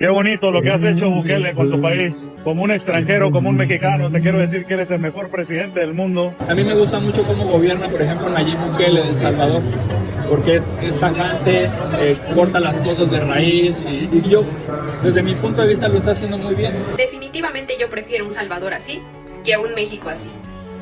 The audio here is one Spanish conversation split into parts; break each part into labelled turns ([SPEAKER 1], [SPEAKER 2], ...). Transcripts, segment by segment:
[SPEAKER 1] Qué bonito lo que has hecho, Bukele, con tu país. Como un extranjero, como un mexicano, te quiero decir que eres el mejor presidente del mundo.
[SPEAKER 2] A mí me gusta mucho cómo gobierna, por ejemplo, Nayib Bukele de El Salvador, porque es tajante, corta las cosas de raíz y yo, desde mi punto de vista, lo está haciendo muy bien.
[SPEAKER 3] Definitivamente yo prefiero un Salvador así que a un México así.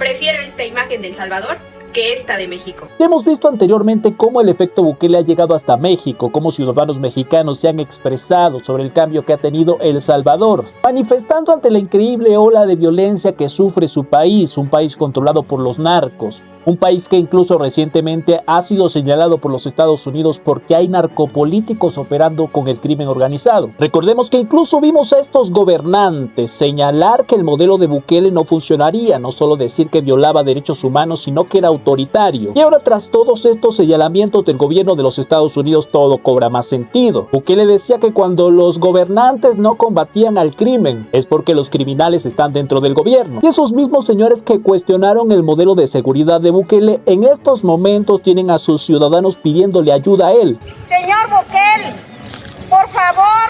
[SPEAKER 3] Prefiero esta imagen del Salvador que esta de México.
[SPEAKER 4] Hemos visto anteriormente cómo el efecto Bukele ha llegado hasta México, cómo ciudadanos mexicanos se han expresado sobre el cambio que ha tenido El Salvador, manifestando ante la increíble ola de violencia que sufre su país, un país controlado por los narcos, un país que incluso recientemente ha sido señalado por los Estados Unidos porque hay narcopolíticos operando con el crimen organizado. Recordemos que incluso vimos a estos gobernantes señalar que el modelo de Bukele no funcionaría, no solo decir que violaba derechos humanos, sino que era autoritario. Y ahora, tras todos estos señalamientos del gobierno de los Estados Unidos, todo cobra más sentido. Bukele decía que cuando los gobernantes no combatían al crimen es porque los criminales están dentro del gobierno. Y esos mismos señores que cuestionaron el modelo de seguridad de Bukele en estos momentos tienen a sus ciudadanos pidiéndole ayuda a él.
[SPEAKER 5] Señor Bukele, por favor,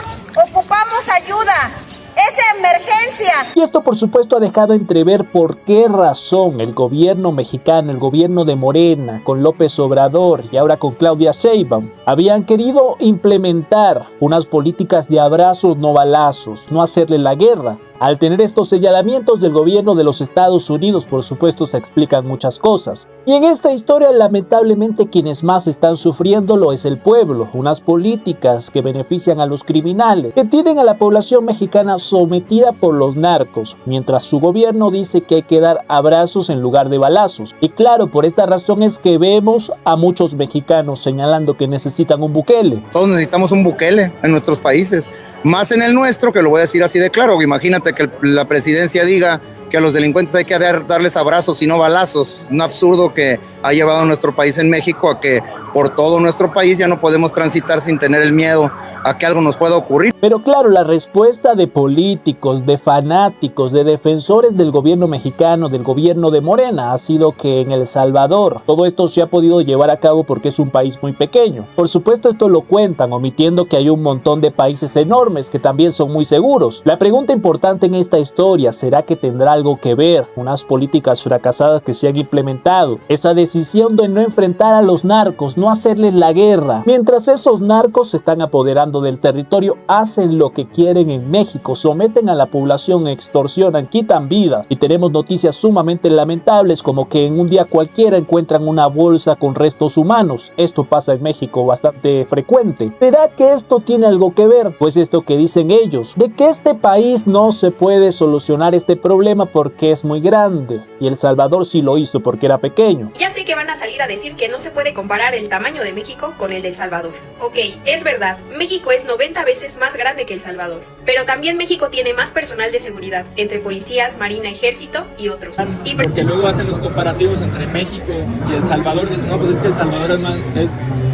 [SPEAKER 5] ocupamos ayuda. ¡Es emergencia!
[SPEAKER 4] Y esto, por supuesto, ha dejado entrever por qué razón el gobierno mexicano, el gobierno de Morena, con López Obrador y ahora con Claudia Sheinbaum, habían querido implementar unas políticas de abrazos, no balazos, no hacerle la guerra. Al tener estos señalamientos del gobierno de los Estados Unidos, por supuesto, se explican muchas cosas. Y en esta historia, lamentablemente, quienes más están sufriendo lo es el pueblo. Unas políticas que benefician a los criminales, que tienen a la población mexicana sometida por los narcos, mientras su gobierno dice que hay que dar abrazos en lugar de balazos. Y claro, por esta razón es que vemos a muchos mexicanos señalando que necesitan un Bukele.
[SPEAKER 6] Todos necesitamos un Bukele en nuestros países, más en el nuestro, que lo voy a decir así de claro. Imagínate que la presidencia diga que a los delincuentes hay que darles abrazos y no balazos. Un absurdo que ha llevado a nuestro país en México a que por todo nuestro país ya no podemos transitar sin tener el miedo a que algo nos pueda ocurrir.
[SPEAKER 4] Pero claro, la respuesta de políticos, de fanáticos, de defensores del gobierno mexicano, del gobierno de Morena, ha sido que en El Salvador todo esto se ha podido llevar a cabo porque es un país muy pequeño. Por supuesto, esto lo cuentan omitiendo que hay un montón de países enormes que también son muy seguros. La pregunta importante en esta historia, ¿será que tendrá algo que ver unas políticas fracasadas que se han implementado? Esa decisión de no enfrentar a los narcos, no hacerles la guerra, mientras esos narcos se están apoderando del territorio, hacen lo que quieren en México, someten a la población, extorsionan, quitan vidas. Y tenemos noticias sumamente lamentables como que en un día cualquiera encuentran una bolsa con restos humanos. Esto pasa en México bastante frecuente. ¿Será que esto tiene algo que ver? Pues esto que dicen ellos, de que este país no se puede solucionar este problema porque es muy grande, y El Salvador sí lo hizo porque era pequeño.
[SPEAKER 3] Ya sé que van a salir a decir que no se puede comparar el tamaño de México con el de El Salvador. Ok, es verdad, México es 90 veces más grande que El Salvador, pero también México tiene más personal de seguridad, entre policías, marina, ejército y otros.
[SPEAKER 2] Porque luego hacen los comparativos entre México y El Salvador, dicen, no, pues es que El Salvador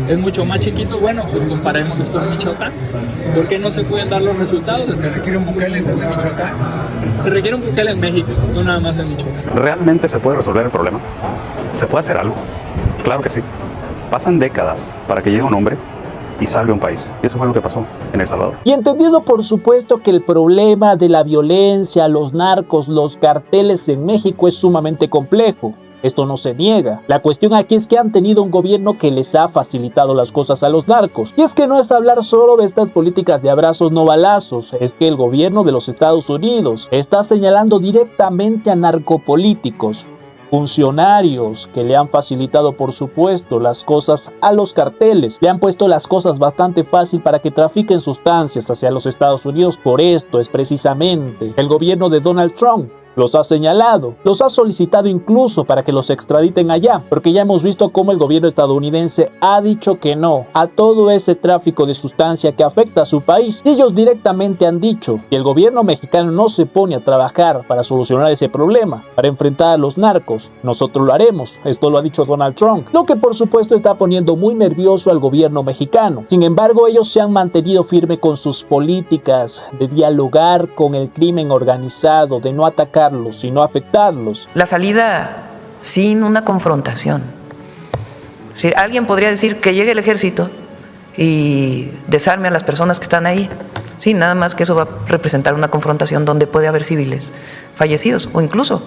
[SPEAKER 2] es mucho más chiquito. Bueno, pues comparémonos con Michoacán. ¿Por qué no se pueden dar los resultados?
[SPEAKER 7] ¿Se requiere un Bukele desde Michoacán?
[SPEAKER 2] Se requiere un Bukele en México, no nada más en Michoacán.
[SPEAKER 8] ¿Realmente se puede resolver el problema? ¿Se puede hacer algo? Claro que sí. Pasan décadas para que llegue un hombre y salve un país. Y eso fue lo que pasó en El Salvador.
[SPEAKER 4] Y entendiendo, por supuesto, que el problema de la violencia, los narcos, los carteles en México es sumamente complejo. Esto no se niega. La cuestión aquí es que han tenido un gobierno que les ha facilitado las cosas a los narcos. Y es que no es hablar solo de estas políticas de abrazos no balazos, es que el gobierno de los Estados Unidos está señalando directamente a narcopolíticos, funcionarios que le han facilitado, por supuesto, las cosas a los carteles. Le han puesto las cosas bastante fácil para que trafiquen sustancias hacia los Estados Unidos. Por esto es precisamente el gobierno de Donald Trump los ha señalado, los ha solicitado incluso para que los extraditen allá, porque ya hemos visto cómo el gobierno estadounidense ha dicho que no a todo ese tráfico de sustancia que afecta a su país. Y ellos directamente han dicho que el gobierno mexicano no se pone a trabajar para solucionar ese problema, para enfrentar a los narcos. Nosotros lo haremos, esto lo ha dicho Donald Trump, lo que por supuesto está poniendo muy nervioso al gobierno mexicano. Sin embargo, ellos se han mantenido firme con sus políticas de dialogar con el crimen organizado, de no atacar sino afectarlos.
[SPEAKER 9] La salida sin una confrontación. Si alguien podría decir que llegue el ejército y desarme a las personas que están ahí, Sí, nada más que eso va a representar una confrontación donde puede haber civiles fallecidos o incluso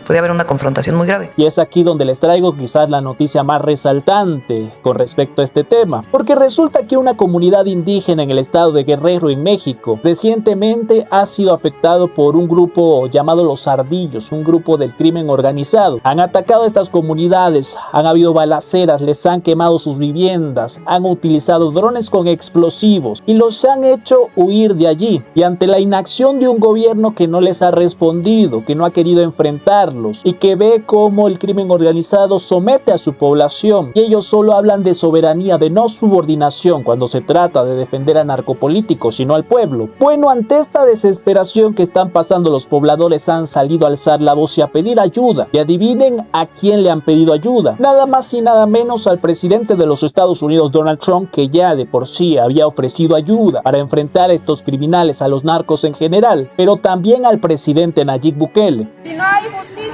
[SPEAKER 9] puede haber una confrontación muy grave.
[SPEAKER 4] Y es aquí donde les traigo quizás la noticia más resaltante con respecto a este tema, porque resulta que una comunidad indígena en el estado de Guerrero, en México, recientemente ha sido afectado por un grupo llamado Los Ardillos, un grupo del crimen organizado. Han atacado a estas comunidades, han habido balaceras, les han quemado sus viviendas, han utilizado drones con explosivos y los han hecho huir de allí. Y ante la inacción de un gobierno que no les ha respondido, que no ha querido enfrentarlos y que ve cómo el crimen organizado somete a su población y ellos solo hablan de soberanía, de no subordinación cuando se trata de defender a narcopolíticos sino al pueblo. Bueno, ante esta desesperación que están pasando los pobladores han salido a alzar la voz y a pedir ayuda. Y adivinen a quién le han pedido ayuda. Nada más y nada menos al presidente de los Estados Unidos, Donald Trump, que ya de por sí había ofrecido ayuda para enfrentar a estos criminales, a los narcos en general, pero también al presidente Nayib Bukele.
[SPEAKER 5] Si no hay justicia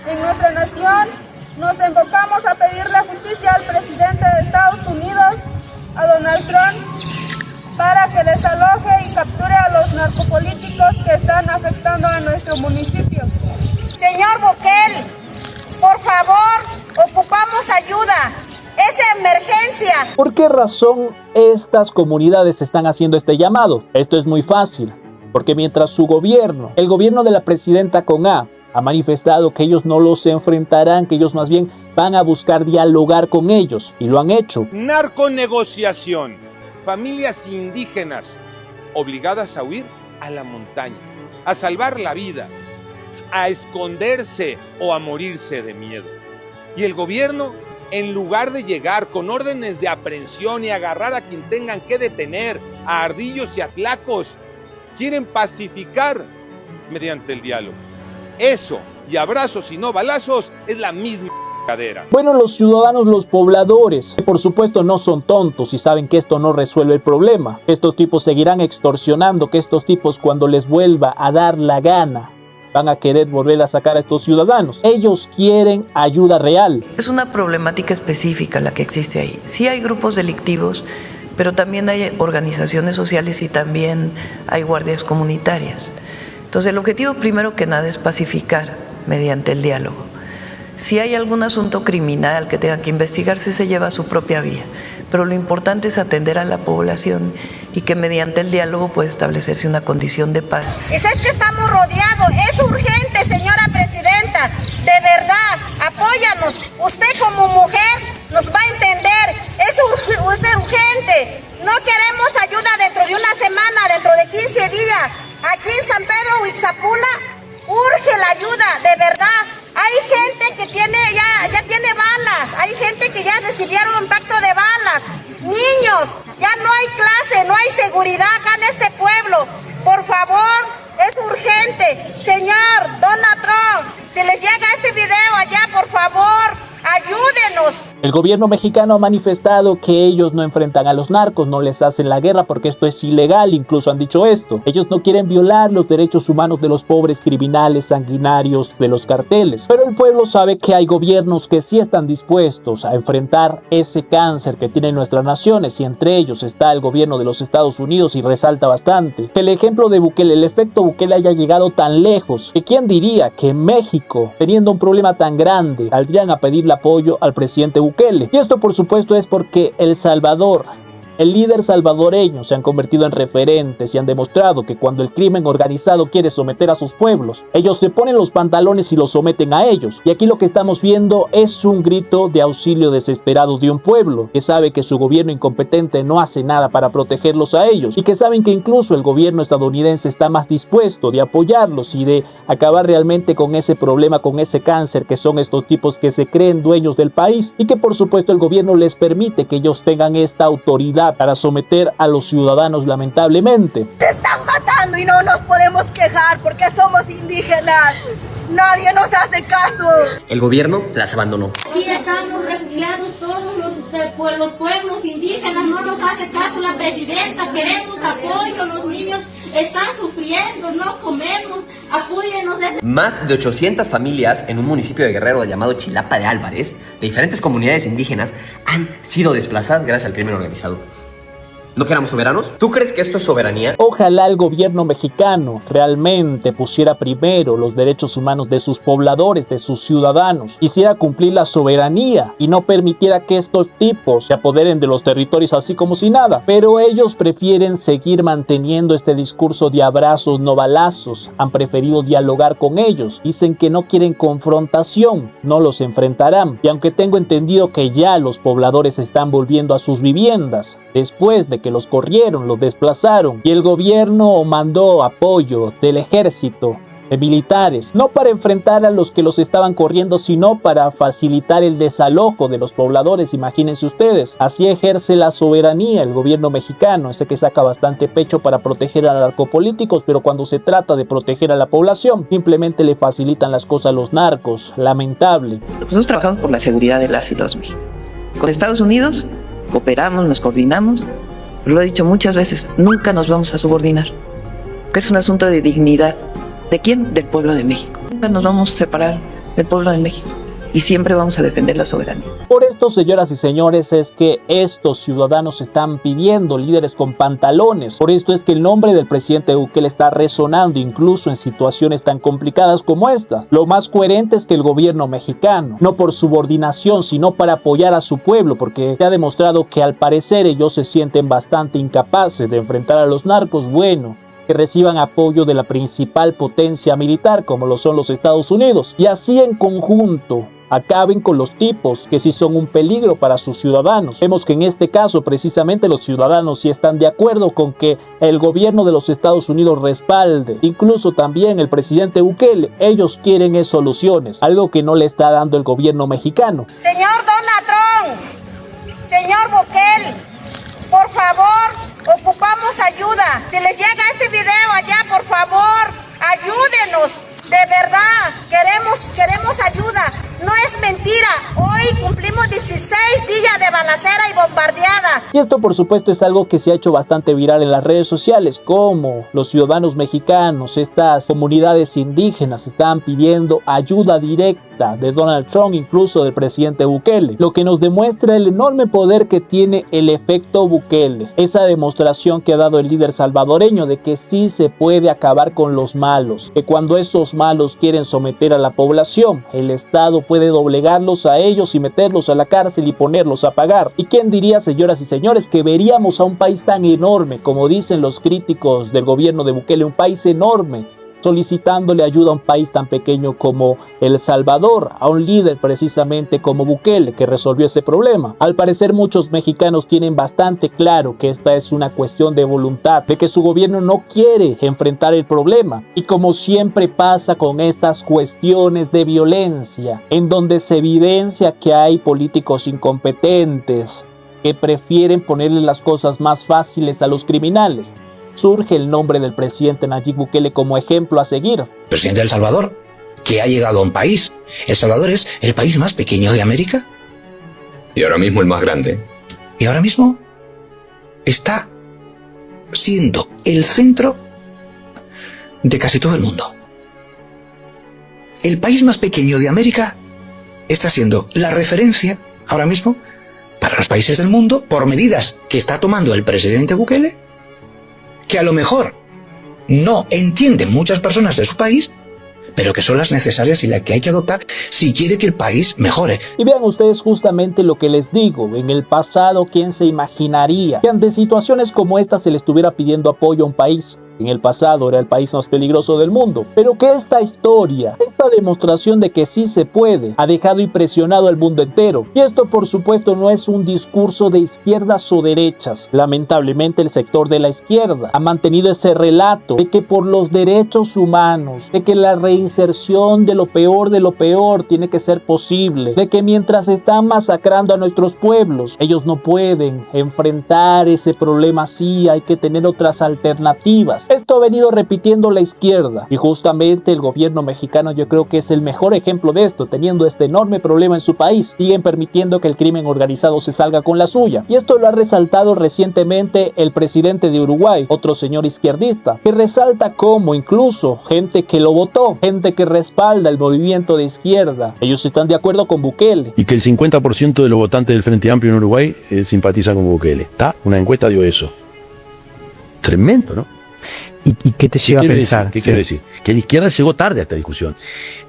[SPEAKER 5] en nuestra nación, nos enfocamos a pedirle justicia al presidente de Estados Unidos, a Donald Trump, para que desaloje y capture a los narcopolíticos que están afectando a nuestro municipio. Señor Bukele, por favor, ocupamos ayuda. Es emergencia.
[SPEAKER 4] ¿Por qué razón estas comunidades están haciendo este llamado? Esto es muy fácil, porque mientras su gobierno, el gobierno de la presidenta con A, ha manifestado que ellos no los enfrentarán, que ellos más bien van a buscar dialogar con ellos, y lo han hecho.
[SPEAKER 10] Narconegociación, familias indígenas obligadas a huir a la montaña, a salvar la vida, a esconderse o a morirse de miedo. Y el gobierno, en lugar de llegar con órdenes de aprehensión y agarrar a quien tengan que detener, a ardillos y a tlacos, quieren pacificar mediante el diálogo. Eso, y abrazos y no balazos, es la misma cadera.
[SPEAKER 4] Bueno, los ciudadanos, los pobladores, por supuesto no son tontos y saben que esto no resuelve el problema. Estos tipos seguirán extorsionando, que estos tipos cuando les vuelva a dar la gana van a querer volver a sacar a estos ciudadanos. Ellos quieren ayuda real.
[SPEAKER 9] Es una problemática específica la que existe ahí. Sí hay grupos delictivos, pero también hay organizaciones sociales y también hay guardias comunitarias. Entonces el objetivo primero que nada es pacificar mediante el diálogo. Si hay algún asunto criminal que tenga que investigarse, se lleva a su propia vía, pero lo importante es atender a la población y que mediante el diálogo puede establecerse una condición de paz.
[SPEAKER 5] Es que estamos rodeados, es urgente, señora presidenta, de verdad, apóyanos. Usted como mujer nos va a entender, es urgente. No queremos ayuda dentro de una semana, dentro de 15 días. Aquí en San Pedro Huixapula urge la ayuda, de verdad. Hay gente que ya tiene balas, hay gente que ya recibieron impacto de balas. Niños, ya no hay clase, no hay seguridad acá en este pueblo. Por favor, es urgente. Señor Donald Trump, si les llega este video allá, por favor, ayúdenos.
[SPEAKER 4] El gobierno mexicano ha manifestado que ellos no enfrentan a los narcos, no les hacen la guerra porque esto es ilegal, incluso han dicho esto. Ellos no quieren violar los derechos humanos de los pobres criminales sanguinarios de los carteles. Pero el pueblo sabe que hay gobiernos que sí están dispuestos a enfrentar ese cáncer que tienen nuestras naciones y entre ellos está el gobierno de los Estados Unidos y resalta bastante que el ejemplo de Bukele, el efecto Bukele haya llegado tan lejos que quién diría que en México, teniendo un problema tan grande, saldrían a pedirle apoyo al presidente Bukele. Y esto por supuesto es porque El Salvador, el líder salvadoreño se han convertido en referentes y han demostrado que cuando el crimen organizado quiere someter a sus pueblos, ellos se ponen los pantalones y los someten a ellos. Y aquí lo que estamos viendo es un grito de auxilio desesperado de un pueblo que sabe que su gobierno incompetente no hace nada para protegerlos a ellos y que saben que incluso el gobierno estadounidense está más dispuesto de apoyarlos y de acabar realmente con ese problema, con ese cáncer que son estos tipos que se creen dueños del país y que por supuesto el gobierno les permite que ellos tengan esta autoridad para someter a los ciudadanos lamentablemente.
[SPEAKER 5] Se están matando y no nos podemos quejar porque somos indígenas. Nadie nos hace caso.
[SPEAKER 11] El gobierno las abandonó.
[SPEAKER 12] Aquí estamos refugiados todos los pueblos indígenas, no nos hace caso la presidenta, queremos apoyo, los niños están sufriendo, no comemos, apóyennos.
[SPEAKER 11] Más de 800 familias en un municipio de Guerrero llamado Chilapa de Álvarez, de diferentes comunidades indígenas, han sido desplazadas gracias al crimen organizado. ¿No que éramos soberanos? ¿Tú crees que esto es soberanía?
[SPEAKER 4] Ojalá el gobierno mexicano realmente pusiera primero los derechos humanos de sus pobladores, de sus ciudadanos, hiciera cumplir la soberanía y no permitiera que estos tipos se apoderen de los territorios así como si nada. Pero ellos prefieren seguir manteniendo este discurso de abrazos, no balazos. Han preferido dialogar con ellos. Dicen que no quieren confrontación, no los enfrentarán. Y aunque tengo entendido que ya los pobladores están volviendo a sus viviendas, después de que los corrieron, los desplazaron, y el gobierno mandó apoyo del ejército, de militares, no para enfrentar a los que los estaban corriendo, sino para facilitar el desalojo de los pobladores. Imagínense ustedes, así ejerce la soberanía el gobierno mexicano, ese que saca bastante pecho para proteger a narcopolíticos, pero cuando se trata de proteger a la población, simplemente le facilitan las cosas a los narcos. Lamentable.
[SPEAKER 9] Nosotros trabajamos por la seguridad de las y los mexicanos. Con Estados Unidos cooperamos, nos coordinamos, pero lo he dicho muchas veces, nunca nos vamos a subordinar, que es un asunto de dignidad. ¿De quién? Del pueblo de México. Nunca nos vamos a separar del pueblo de México y siempre vamos a defender la soberanía.
[SPEAKER 4] Por esto, señoras y señores, es que estos ciudadanos están pidiendo líderes con pantalones. Por esto es que el nombre del presidente Bukele está resonando incluso en situaciones tan complicadas como esta. Lo más coherente es que el gobierno mexicano, no por subordinación, sino para apoyar a su pueblo, porque se ha demostrado que al parecer ellos se sienten bastante incapaces de enfrentar a los narcos, bueno, que reciban apoyo de la principal potencia militar como lo son los Estados Unidos, y así en conjunto acaben con los tipos que sí son un peligro para sus ciudadanos. Vemos que en este caso precisamente los ciudadanos sí están de acuerdo con que el gobierno de los Estados Unidos respalde, incluso también el presidente Bukele. Ellos quieren soluciones, algo que no le está dando el gobierno mexicano.
[SPEAKER 5] Señor Donald Trump, señor Bukele, por favor, ocupamos ayuda. Si les llega este video allá, por favor, ayúdenos. De verdad, queremos ayuda. No es mentira. Hoy cumplimos 16 días de balacera y bombardeada.
[SPEAKER 4] Y esto, por supuesto, es algo que se ha hecho bastante viral en las redes sociales, como los ciudadanos mexicanos, estas comunidades indígenas, están pidiendo ayuda directa de Donald Trump, incluso del presidente Bukele, lo que nos demuestra el enorme poder que tiene el efecto Bukele. Esa demostración que ha dado el líder salvadoreño de que sí se puede acabar con los malos, que cuando esos malos quieren someter a la población, el Estado puede doblegarlos a ellos y meterlos a la cárcel y ponerlos a pagar. ¿Y quién diría, señoras y señores, que veríamos a un país tan enorme, como dicen los críticos del gobierno de Bukele, un país enorme, solicitándole ayuda a un país tan pequeño como El Salvador, a un líder precisamente como Bukele, que resolvió ese problema? Al parecer muchos mexicanos tienen bastante claro que esta es una cuestión de voluntad, de que su gobierno no quiere enfrentar el problema. Y como siempre pasa con estas cuestiones de violencia, en donde se evidencia que hay políticos incompetentes que prefieren ponerle las cosas más fáciles a los criminales, surge el nombre del presidente Nayib Bukele como ejemplo a seguir.
[SPEAKER 13] Presidente de El Salvador, que ha llegado a un país. El Salvador es el país más pequeño de América.
[SPEAKER 14] Y ahora mismo el más grande.
[SPEAKER 13] Y ahora mismo está siendo el centro de casi todo el mundo. El país más pequeño de América está siendo la referencia ahora mismo para los países del mundo por medidas que está tomando el presidente Bukele, que a lo mejor no entienden muchas personas de su país, pero que son las necesarias y las que hay que adoptar si quiere que el país mejore.
[SPEAKER 4] Y vean ustedes justamente lo que les digo. En el pasado, ¿quién se imaginaría que ante situaciones como esta se le estuviera pidiendo apoyo a un país? En el pasado era el país más peligroso del mundo, pero que esta historia, esta demostración de que sí se puede, ha dejado impresionado al mundo entero. Y esto, por supuesto, no es un discurso de izquierdas o derechas. Lamentablemente el sector de la izquierda ha mantenido ese relato de que por los derechos humanos, de que la reinserción de lo peor tiene que ser posible, de que mientras están masacrando a nuestros pueblos, ellos no pueden enfrentar ese problema así, hay que tener otras alternativas. Esto ha venido repitiendo la izquierda y justamente el gobierno mexicano yo creo que es el mejor ejemplo de esto, teniendo este enorme problema en su país. Siguen permitiendo que el crimen organizado se salga con la suya. Y esto lo ha resaltado recientemente el presidente de Uruguay, otro señor izquierdista, que resalta cómo incluso gente que lo votó, gente que respalda el movimiento de izquierda, ellos están de acuerdo con Bukele.
[SPEAKER 15] Y que el 50% de los votantes del Frente Amplio en Uruguay simpatizan con Bukele. ¿Está? Una encuesta dio eso. tremendo, ¿no?
[SPEAKER 16] ¿Y qué te lleva a pensar?
[SPEAKER 15] ¿Qué quiero decir? Que la izquierda llegó tarde a esta discusión.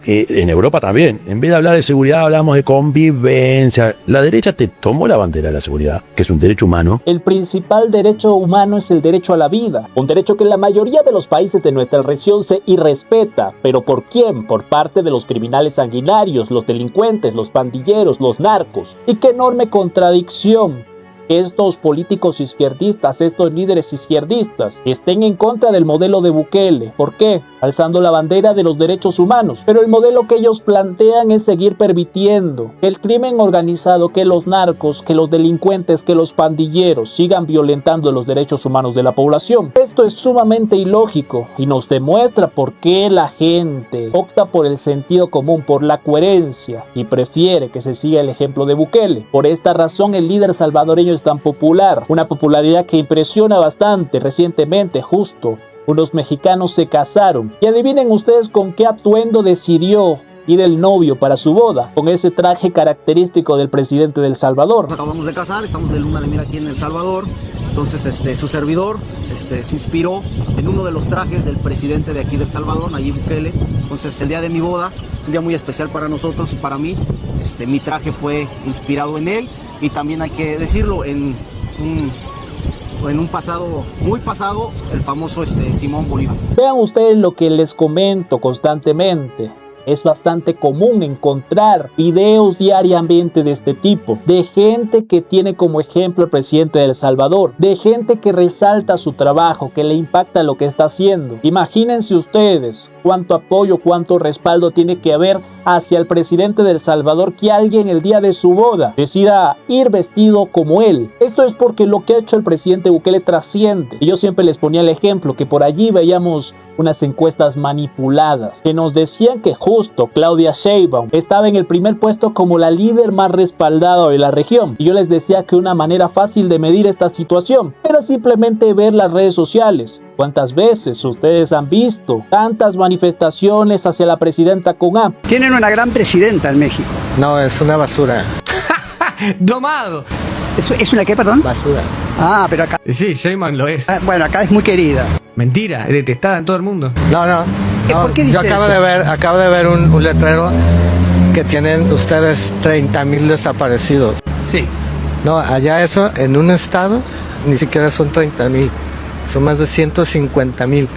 [SPEAKER 15] En Europa también. En vez de hablar de seguridad, hablamos de convivencia. La derecha te tomó la bandera de la seguridad, que es un derecho humano.
[SPEAKER 4] El principal derecho humano es el derecho a la vida, un derecho que en la mayoría de los países de nuestra región se irrespeta. ¿Pero por quién? Por parte de los criminales sanguinarios, los delincuentes, los pandilleros, los narcos. Y qué enorme contradicción. Estos políticos izquierdistas, estos líderes izquierdistas, estén en contra del modelo de Bukele. ¿Por qué? Alzando la bandera de los derechos humanos. Pero el modelo que ellos plantean es seguir permitiendo que el crimen organizado, que los narcos, que los delincuentes, que los pandilleros sigan violentando los derechos humanos de la población. Esto es sumamente ilógico y nos demuestra por qué la gente opta por el sentido común, por la coherencia y prefiere que se siga el ejemplo de Bukele. Por esta razón el líder salvadoreño es tan popular, una popularidad que impresiona bastante. Recientemente, justo, unos mexicanos se casaron y adivinen ustedes con qué atuendo decidió ir el novio para su boda, con ese traje característico del presidente de El Salvador.
[SPEAKER 17] Nos acabamos de casar, estamos de luna de miel aquí en El Salvador. Entonces su servidor se inspiró en uno de los trajes del presidente de aquí de El Salvador, Nayib Bukele. Entonces el día de mi boda, un día muy especial para nosotros y para mí, mi traje fue inspirado en él. Y también hay que decirlo, en un pasado, muy pasado, el famoso Simón Bolívar.
[SPEAKER 4] Vean ustedes lo que les comento constantemente. Es bastante común encontrar videos diariamente de este tipo, de gente que tiene como ejemplo al presidente de El Salvador, de gente que resalta su trabajo, que le impacta lo que está haciendo. Imagínense ustedes cuánto apoyo, cuánto respaldo tiene que haber hacia el presidente de El Salvador que alguien el día de su boda decida ir vestido como él. Esto es porque lo que ha hecho el presidente Bukele trasciende. Y yo siempre les ponía el ejemplo que por allí veíamos unas encuestas manipuladas que nos decían que justo Claudia Sheinbaum estaba en el primer puesto como la líder más respaldada de la región. Y yo les decía que una manera fácil de medir esta situación era simplemente ver las redes sociales. ¿Cuántas veces ustedes han visto tantas manifestaciones hacia la presidenta con A?
[SPEAKER 18] Tienen una gran presidenta en México.
[SPEAKER 19] No, es una basura.
[SPEAKER 18] ¡Domado! ¿Es una qué, perdón?
[SPEAKER 19] Basura.
[SPEAKER 18] Ah, pero acá...
[SPEAKER 16] Sí, Sheinbaum lo es.
[SPEAKER 18] Bueno, acá es muy querida.
[SPEAKER 16] Mentira, es detestada en todo el mundo.
[SPEAKER 19] No.
[SPEAKER 18] ¿Por qué dice
[SPEAKER 19] yo acabo de ver un letrero que tienen ustedes 30,000 desaparecidos.
[SPEAKER 18] Sí.
[SPEAKER 19] No, allá eso, en un estado, ni siquiera son 30,000. Son más de 150,000.